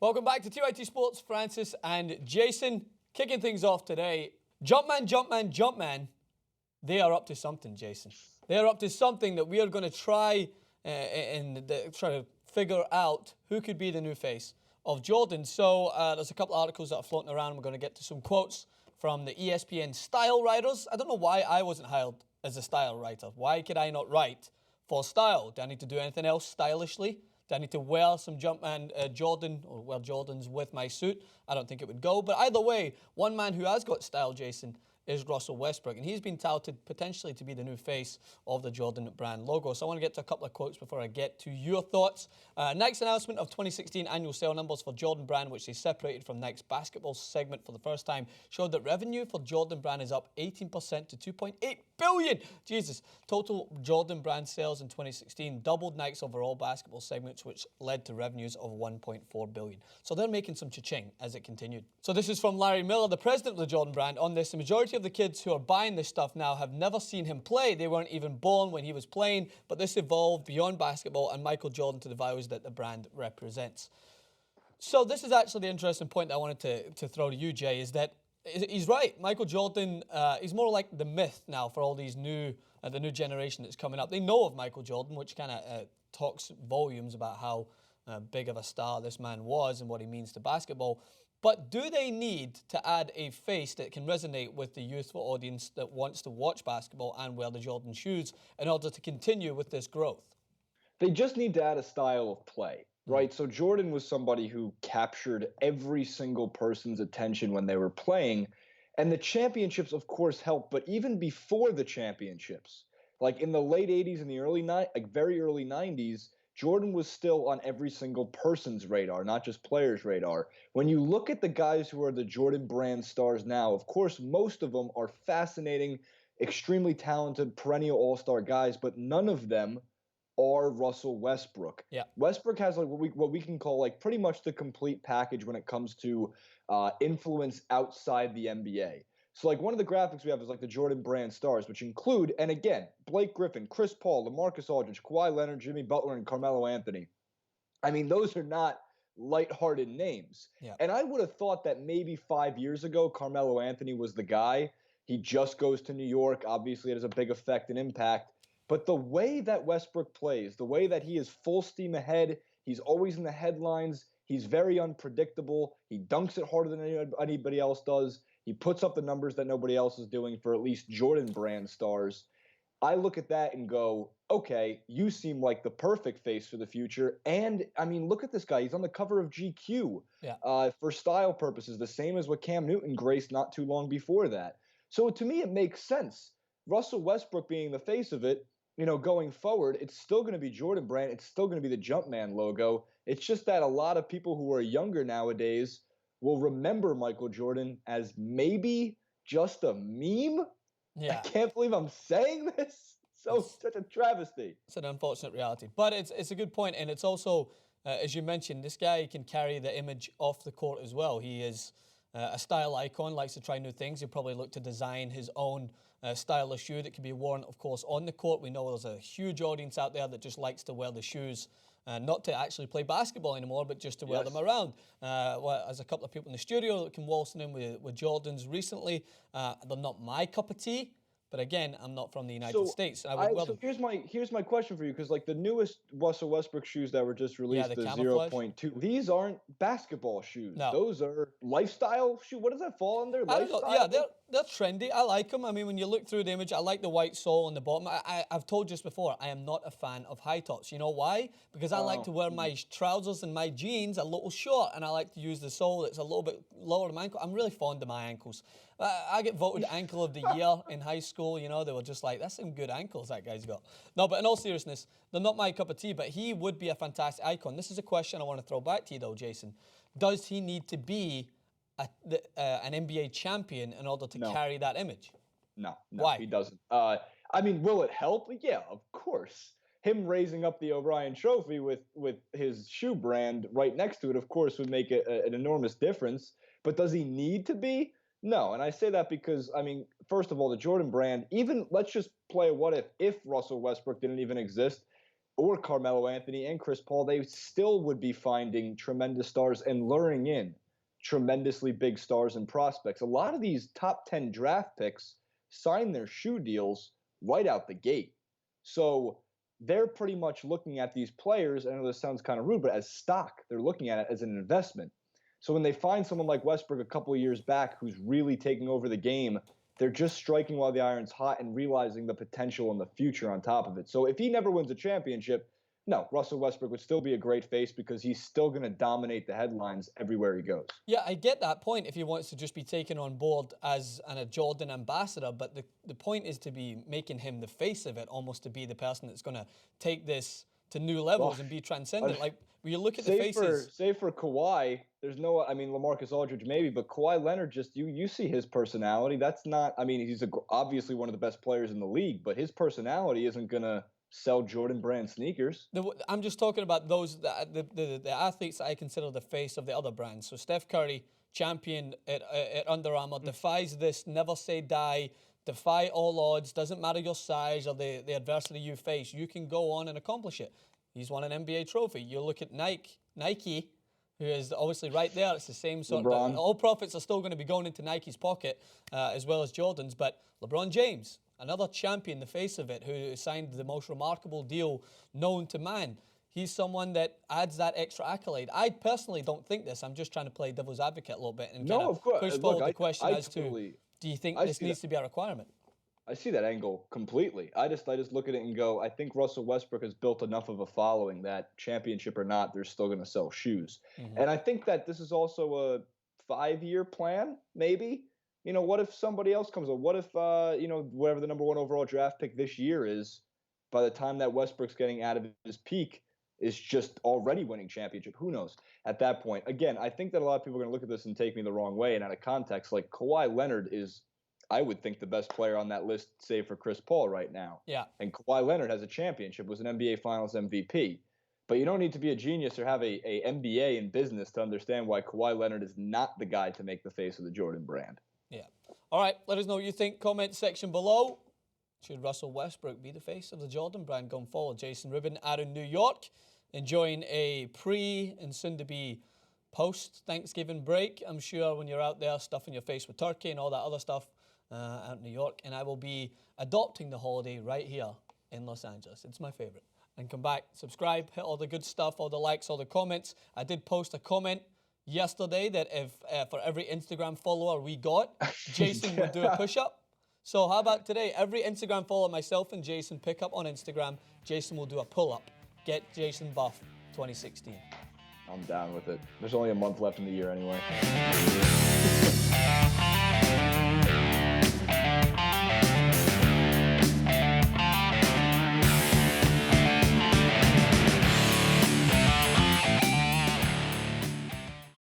Welcome back to TYT Sports. Francis and Jason kicking things off today. Jumpman. They are up to something, Jason. They are up to something that we are going to try try to figure out who could be the new face of Jordan. So there's a couple of articles that are floating around. We're going to get to some quotes from the ESPN style writers. I don't know why I wasn't hired as a style writer. Why could I not write for style? Do I need to do anything else stylishly? Do I need to wear some Jumpman Jordan or wear Jordans with my suit? I don't think it would go. But either way, one man who has got style, Jason, is Russell Westbrook. And he's been touted potentially to be the new face of the Jordan brand logo. So I want to get to a couple of quotes before I get to your thoughts. Nike's announcement of 2016 annual sale numbers for Jordan brand, which they separated from Nike's basketball segment for the first time, showed that revenue for Jordan brand is up 18% to $2.8 billion. Jesus. Total Jordan brand sales in 2016 doubled Nike's overall basketball segments, which led to revenues of $1.4 billion. So they're making some cha-ching as it continued. So this is from Larry Miller, the president of the Jordan brand. On this, the majority of the kids who are buying this stuff now have never seen him play. They weren't even born when he was playing, but this evolved beyond basketball and Michael Jordan to the values that the brand represents. So this is actually the interesting point that I wanted to throw to you, Jay, is that he's right. Michael Jordan is more like the myth now for all these the new generation that's coming up. They know of Michael Jordan, which kind of talks volumes about how big of a star this man was and what he means to basketball. But do they need to add a face that can resonate with the youthful audience that wants to watch basketball and wear the Jordan shoes in order to continue with this growth? They just need to add a style of play, right? So Jordan was somebody who captured every single person's attention when they were playing. And the championships, of course, helped. But even before the championships, like in the late 80s and the very early 90s, Jordan was still on every single person's radar, not just players' radar. When you look at the guys who are the Jordan brand stars now, of course, most of them are fascinating, extremely talented, perennial all-star guys, but none of them are Russell Westbrook. Yeah. Westbrook has like what we can call like pretty much the complete package when it comes to influence outside the NBA. So like one of the graphics we have is like the Jordan brand stars, which include, and again, Blake Griffin, Chris Paul, LaMarcus Aldridge, Kawhi Leonard, Jimmy Butler, and Carmelo Anthony. I mean, those are not lighthearted names. Yeah. And I would have thought that maybe 5 years ago, Carmelo Anthony was the guy. He just goes to New York. Obviously, it has a big effect and impact. But the way that Westbrook plays, the way that he is full steam ahead, he's always in the headlines. He's very unpredictable. He dunks it harder than anybody else does. He puts up the numbers that nobody else is doing for at least Jordan brand stars. I look at that and go, okay, you seem like the perfect face for the future. And, I mean, look at this guy. He's on the cover of GQ for style purposes, the same as what Cam Newton graced not too long before that. So to me, it makes sense. Russell Westbrook being the face of it, going forward, it's still going to be Jordan brand. It's still going to be the Jumpman logo. It's just that a lot of people who are younger nowadays will remember Michael Jordan as maybe just a meme. Yeah. I can't believe I'm saying this. Such a travesty. It's an unfortunate reality. But it's a good point. And it's also, as you mentioned, this guy can carry the image off the court as well. He is a style icon, likes to try new things. He'll probably look to design his own stylish shoe that can be worn, of course, on the court. We know there's a huge audience out there that just likes to wear the shoes, not to actually play basketball anymore, but just to wear them around. There's a couple of people in the studio that can waltz in with Jordans recently. They're not my cup of tea. But again, I'm not from the United States. So here's my question for you, because like the newest Russell Westbrook shoes that were just released, the 0.2, these aren't basketball shoes. No. Those are lifestyle shoes. What does that fall under? Lifestyle? Yeah, they're trendy. I like them. I mean, when you look through the image, I like the white sole on the bottom. I've told you this before, I am not a fan of high tops. You know why? Because I like to wear my trousers and my jeans a little short, and I like to use the sole that's a little bit lower than my ankle. I'm really fond of my ankles. I get voted ankle of the year in high school. They were just like, that's some good ankles that guy's got. No, but in all seriousness, they're not my cup of tea, but he would be a fantastic icon. This is a question I want to throw back to you, though, Jason. Does he need to be an NBA champion in order to carry that image? No, Why? He doesn't. I mean, will it help? Yeah, of course. Him raising up the O'Brien Trophy with his shoe brand right next to it, of course, would make an enormous difference. But does he need to be? No, and I say that because, I mean, first of all, the Jordan brand, even let's just play a what if Russell Westbrook didn't even exist, or Carmelo Anthony and Chris Paul, they still would be finding tremendous stars and luring in tremendously big stars and prospects. A lot of these top 10 draft picks sign their shoe deals right out the gate. So they're pretty much looking at these players, I know this sounds kind of rude, but as stock. They're looking at it as an investment. So when they find someone like Westbrook a couple of years back who's really taking over the game, they're just striking while the iron's hot and realizing the potential and the future on top of it. So if he never wins a championship, no, Russell Westbrook would still be a great face because he's still going to dominate the headlines everywhere he goes. Yeah, I get that point if he wants to just be taken on board as a Jordan ambassador, but the point is to be making him the face of it, almost to be the person that's going to take this to new levels and be transcendent. Like, when you look at the faces... Say for Kawhi, there's no... I mean, LaMarcus Aldridge maybe, but Kawhi Leonard, just you see his personality. That's not... I mean, he's obviously one of the best players in the league, but his personality isn't going to sell Jordan brand sneakers. I'm just talking about those the athletes that I consider the face of the other brands. So Steph Curry, champion at Under Armour, defies this, never say die, defy all odds, doesn't matter your size or the adversity you face. You can go on and accomplish it. He's won an NBA trophy. You look at Nike, who is obviously right there. It's the same sort LeBron. of... All profits are still going to be going into Nike's pocket as well as Jordan's. But LeBron James, another champion, the face of it, who signed the most remarkable deal known to man. He's someone that adds that extra accolade. I personally don't think this. I'm just trying to play devil's advocate a little bit and push forward the question do you think this needs to be a requirement? I see that angle completely. I just look at it and go, I think Russell Westbrook has built enough of a following that championship or not, they're still going to sell shoes. And I think that this is also a 5-year plan, maybe. You know, what if somebody else comes up? What if, whatever the number 1 overall draft pick this year is, by the time that Westbrook's getting out of his peak, is just already winning championship? Who knows at that point? Again, I think that a lot of people are going to look at this and take me the wrong way. And out of context, like Kawhi Leonard is, I would think, the best player on that list, save for Chris Paul right now. Yeah. And Kawhi Leonard has a championship, was an NBA Finals MVP. But you don't need to be a genius or have a MBA in business to understand why Kawhi Leonard is not the guy to make the face of the Jordan brand. Yeah. All right, let us know what you think. Comment section below. Should Russell Westbrook be the face of the Jordan brand going forward? Jason Rubin out in New York, enjoying a pre and soon-to-be post-Thanksgiving break. I'm sure when you're out there stuffing your face with turkey and all that other stuff out in New York. And I will be adopting the holiday right here in Los Angeles. It's my favorite. And come back, subscribe, hit all the good stuff, all the likes, all the comments. I did post a comment yesterday that if for every Instagram follower we got, Jason would do a push-up. So how about today? Every Instagram follower, myself and Jason, pick up on Instagram. Jason will do a pull-up. Get Jason buff 2016. I'm down with it. There's only a month left in the year anyway.